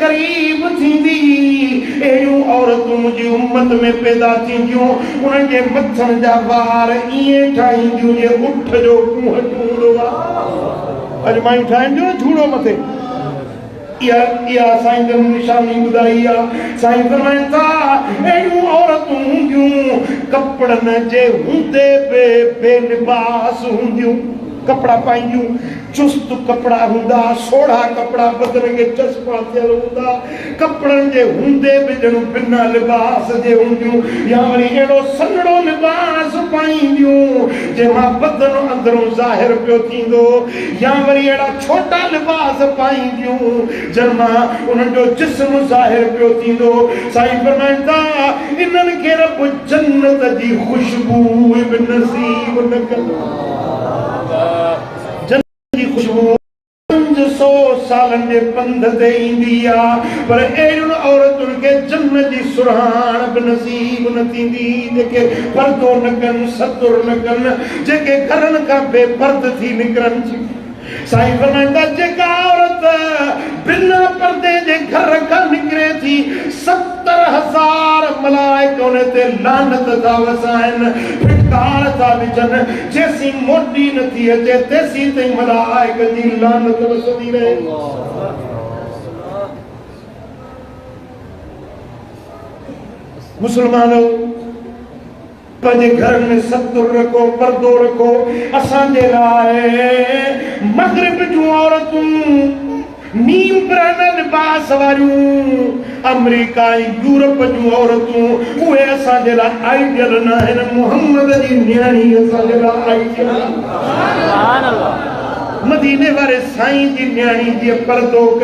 करीब थींदी एड़ियूं औरतूं मुंहिंजी उम्मत में पैदा थींदियूं उन्हनि जे मथनि जा वार ईअं ठाहींदियूं जे उठ जो कुंह चूंडो आहे। अॼु मायूं ठाहींदियूं झूड़ो मथे इहा साईं जन निशानी ॿुधाई आहे। साईं फरमाइनि था अहिड़ियूं औरतूं हूंदियूं कपिड़नि जे हूंदे बि बेलिबास हूंदियूं कपिड़ा पाईंदियूं चुस्त कपिड़ा हूंदा सोढ़ा कपिड़ा बदन खे चस्पा थियल हूंदा कपिड़नि जे हूंदे बि ॼणो बिना लिबास जे हूंदियूं या वरी अहिड़ो सन्हड़ो लिबास पाईंदियूं जंहिंमां बदन अंदरों ज़ाहिर पियो थींदो या वरी अहिड़ा छोटा लिबास पाईंदियूं जंहिंमां उन्हनि जो जिस्म ज़ाहिर पियो थींदो। साईं फरमाइनि था इन्हनि खे रब जन्नत जी ख़ुशबू बि नसीब न कंदो। जन्नत जी ख़ुशबू 500 सालनि जे पंध ते ईंदी आहे पर अहिड़ियुनि औरतुनि खे जन्नत जी सुरहाण बि नसीब न थींदी जेके पर्दो न कनि सतुर न कनि जेके घरनि खां बेपर्द थी निकिरनि। साईं फरमाइनि था जेका औरत बिना पर्दे जे घर खां निकिरे थी 70,000 मलाइक उन ते लानत था वसाइनि फिटकार था विझनि जेसीं मोटी न थी अचे तेसीं ताईं मलाइक जी लानत वसंदी रहे। मुसलमानो पंहिंजे घर में सतुर रखो पर्दो रखो। असांजे लाइ मगरिब जूं औरतूं नीम पुराना लिबास वारियूं अमेरिका यूरोप जूं औरतूं उहे असांजे लाइ आइडियल न आहिनि। मुहम्मद जी न्याणी असांजे लाइ आइडियल मदीने वारे साईं जी न्याणी जीअं पर्दो कयो